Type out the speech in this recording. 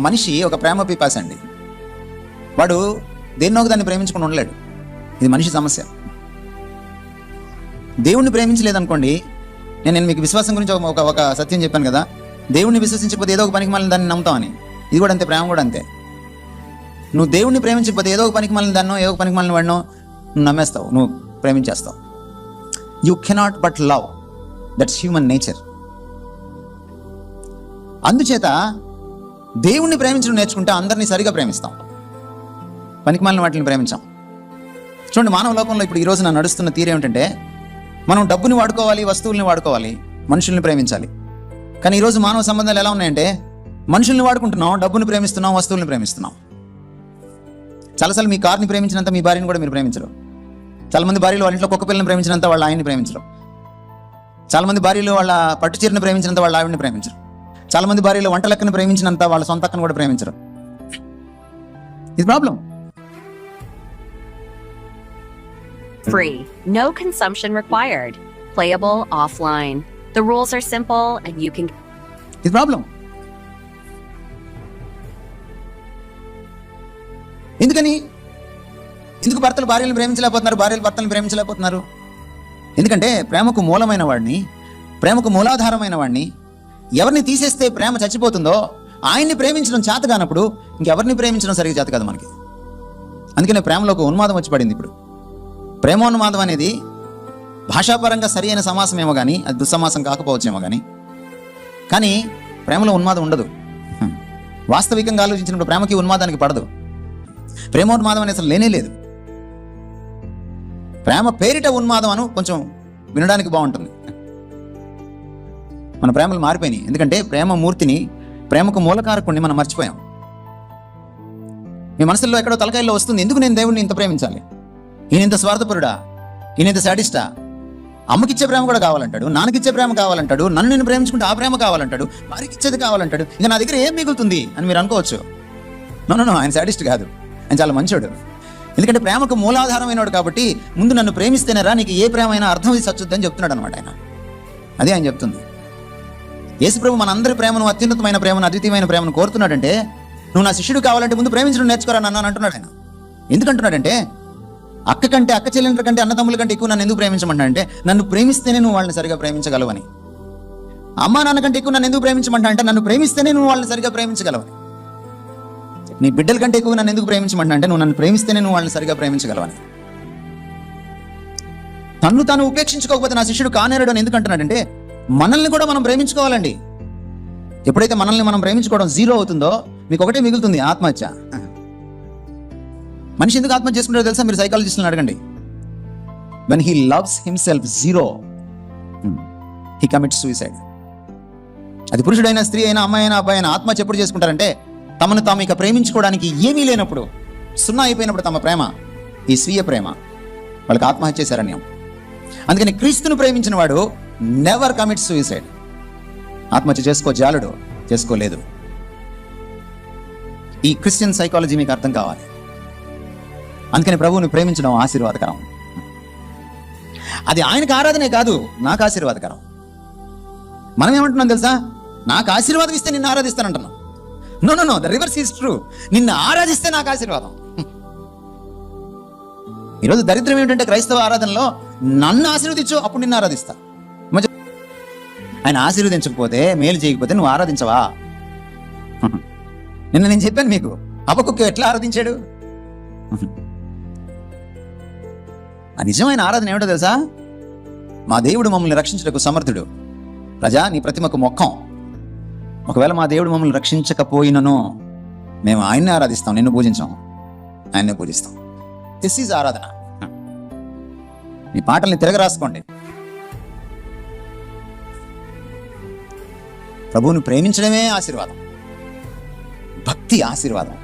మనిషి ఒక ప్రేమ పిపాసి అండి. వాడు దేన్నోక దాన్ని ప్రేమించుకుని ఉండలేడు. ఇది మనిషి సమస్య. దేవుణ్ణి ప్రేమించలేదనుకోండి, నేను మీకు విశ్వాసం గురించి ఒక సత్యం చెప్పాను కదా, దేవుణ్ణి విశ్వసించకపోతే ఏదో ఒక పనికి మళ్ళీ దాన్ని నమ్ముతామని. ఇది కూడా అంతే, ప్రేమ కూడా అంతే. నువ్వు దేవుణ్ణి ప్రేమించకపోతే ఏదో ఒక పనికి మళ్ళీ దాన్నో ఏదో ఒక పనికి మళ్ళీ వాడినో నువ్వు నమ్మేస్తావు, నువ్వు ప్రేమించేస్తావు. You cannot but love, that's human nature. అందుచేత దేవుణ్ణి ప్రేమించడం నేర్చుకుంటే అందరినీ సరిగా ప్రేమిస్తాం, పనికి మళ్ళీ వాటిని ప్రేమించాం. చూడండి, మానవ లోకంలో ఇప్పుడు ఈరోజు నా నడుస్తున్న తీరు ఏమిటంటే, మనం డబ్బుని వాడుకోవాలి, వస్తువుల్ని వాడుకోవాలి, మనుషుల్ని ప్రేమించాలి. కానీ ఈరోజు మానవ సంబంధాలు ఎలా ఉన్నాయంటే, మనుషుల్ని వాడుకుంటున్నాం, డబ్బుని ప్రేమిస్తున్నాం, వస్తువుల్ని ప్రేమిస్తున్నాం. చాలాసార్లు మీ కార్ని ప్రేమించినంత మీ భార్యని కూడా మీరు ప్రేమించరు. చాలామంది భార్యలు వాళ్ళ ఇంట్లో కుక్క పిల్లని ప్రేమించినంత వాళ్ళ ఆయన్ని ప్రేమించరు. చాలామంది భార్యలు వాళ్ళ పట్టు చీరని ప్రేమించినంత వాళ్ళ ఆవిడని ప్రేమించరు. చాలామంది భార్యలు వంట లెక్కను ప్రేమించినంత వాళ్ళ సొంత అక్కను కూడా ప్రేమించరు. ఇది problem. Free. No consumption required. Playable offline. The rules are simple and you can... ఇది ప్రాబ్లం. ఎందుకు భర్తలు భార్యలను ప్రేమించలేకపోతున్నారు, భార్యలు భర్తలను ప్రేమించలేకపోతున్నారు? ఎందుకంటే ప్రేమకు మూలమైన వాడిని, ప్రేమకు మూలాధారమైన వాడిని ఎవరిని తీసేస్తే ప్రేమ చచ్చిపోతుందో ఆయన్ని ప్రేమించడం చేత కానప్పుడు ఇంకెవరిని ప్రేమించడం సరిగ్గా చేత కాదు మనకి. అందుకనే ప్రేమలో ఒక ఉన్మాదం వచ్చి పడింది. ఇప్పుడు ప్రేమోన్మాదం అనేది భాషాపరంగా సరి అయిన సమాసం ఏమో కానీ, అది దుస్సమాసం కాకపోవచ్చేమో కానీ ప్రేమలో ఉన్మాదం ఉండదు. వాస్తవికంగా ఆలోచించినప్పుడు ప్రేమకి ఉన్మాదానికి పడదు. ప్రేమోన్మాదం అనేది అసలు లేనే లేదు. ప్రేమ పేరిట ఉన్మాదం అను కొంచెం వినడానికి బాగుంటుంది. మన ప్రేమలు మారిపోయినాయి. ఎందుకంటే ప్రేమ మూర్తిని, ప్రేమకు మూలకారకుడిని మనం మర్చిపోయాం. మీ మనసులో ఎక్కడో తలకాయల్లో వస్తుంది, ఎందుకు నేను దేవుడిని ఇంత ప్రేమించాలి, ఈయన ఇంత స్వార్థపరుడా, ఈయన ఇంత సాడిస్టా, అమ్మకిచ్చే ప్రేమ కూడా కావాలంటాడు, నాన్నకిచ్చే ప్రేమ కావాలంటాడు, నన్ను నేను ప్రేమించుకుంటే ఆ ప్రేమ కావాలంటాడు, వారికి ఇచ్చేది కావాలంటాడు, ఇంకా నా దగ్గర ఏం మిగులుతుంది అని మీరు అనుకోవచ్చు. నో, ఆయన సాడిస్ట్ కాదు, ఆయన చాలా మంచోడు. ఎందుకంటే ప్రేమకు మూలాధారమైనవాడు కాబట్టి ముందు నన్ను ప్రేమిస్తేనేరా నీకు ఏ ప్రేమ అయినా అర్థం ఇది సచ్చుద్దని చెప్తున్నాడు అనమాట ఆయన. అదే ఆయన చెప్తుంది. యేసుప్రభు మనందరి ప్రేమను, అత్యున్నతమైన ప్రేమను, అద్వితీయమైన ప్రేమను కోరుతున్నాడంటే, నువ్వు నా శిష్యుడు కావాలంటే ముందు ప్రేమించడం నేర్చుకోరా నన్ను అంటున్నాడు ఆయన. ఎందుకంటున్నాడంటే, అక్క కంటే, అక్క చెల్లెండ్ర కంటే, అన్నదమ్ముల కంటే ఎక్కువ నన్ను ఎందుకు ప్రేమించమంటాడంటే, నన్ను ప్రేమిస్తేనే నువ్వు వాళ్ళని సరిగా ప్రేమించగలవని. అమ్మా నాన్న కంటే ఎక్కువ నన్ను ఎందుకు ప్రేమించమంటా అంటే, నన్ను ప్రేమిస్తేనే నువ్వు వాళ్ళని సరిగా ప్రేమించగలవని. నీ బిడ్డల కంటే ఎక్కువ నన్ను ఎందుకు ప్రేమించమంటా అంటే, నువ్వు నన్ను ప్రేమిస్తేనే నువ్వు వాళ్ళని సరిగా ప్రేమించగలవని. తన్ను తాను ఉపేక్షించుకోకపోతే నా శిష్యుడు కానేరడు అని ఎందుకు అంటున్నాడంటే, మనల్ని కూడా మనం ప్రేమించుకోవాలండి. ఎప్పుడైతే మనల్ని మనం ప్రేమించుకోవడం జీరో అవుతుందో మీకు ఒకటే మిగులుతుంది, ఆత్మహత్య. మనిషి ఎందుకు ఆత్మహత్య చేసుకుంటారో తెలుసా? మీరు సైకాలజిస్టులను అడగండి. when he loves himself zero he commits suicide. అది పురుషుడైనా, స్త్రీ అయినా, అమ్మాయి అయినా, అబ్బాయి అయినా ఆత్మహత్య ఎప్పుడు చేసుకుంటారంటే, తమను తాము ఇక ప్రేమించుకోవడానికి ఏమీ లేనప్పుడు, సున్నా అయిపోయినప్పుడు తమ ప్రేమ, ఈ స్వీయ ప్రేమ, వాళ్ళకి ఆత్మహత్య చేశారని. అందుకని క్రీస్తును ప్రేమించిన వాడు నెవర్ కమిట్స్ సూసైడ్. ఆత్మహత్య చేసుకోజాలడు, చేసుకోలేదు. ఈ క్రిస్టియన్ సైకాలజీ మీకు అర్థం కావాలి. అందుకని ప్రభువుని ప్రేమించడం ఆశీర్వాదకరం. అది ఆయనకు ఆరాధనే కాదు, నాకు ఆశీర్వాదకరం. మనం ఏమంటున్నాం తెలుసా? నాకు ఆశీర్వాదం ఇస్తే నిన్ను ఆరాధిస్తానంటున్నాం. No, the reverse is true. నిన్ను ఆరాధిస్తే నాకు ఆశీర్వాదం. ఈరోజు దరిద్రం ఏమిటంటే, క్రైస్తవ ఆరాధనలో నన్ను ఆశీర్వదించు, అప్పుడు నిన్ను ఆరాధిస్తా. ఆయన ఆశీర్వదించకపోతే, మేలు చేయకపోతే నువ్వు ఆరాధించవా? నిన్న నేను చెప్పాను మీకు, హబక్కూకు ఎట్లా ఆరాధించాడు. ఆ నిజమైన ఆరాధన ఏమిటో తెలుసా? మా దేవుడు మమ్మల్ని రక్షించుటకు సమర్థుడు, ప్రజా నీ ప్రతిమకు మొక్కం. ఒకవేళ మా దేవుడు మమ్మల్ని రక్షించకపోయినను మేము ఆయన్నే ఆరాధిస్తాం, నిన్ను పూజించాం, ఆయన్నే పూజిస్తాం. దిస్ ఈజ్ ఆరాధన. మీ పాటల్ని తిరగరాసుకోండి. ప్రభువుని ప్రేమించడమే ఆశీర్వాదం, భక్తి ఆశీర్వాదం.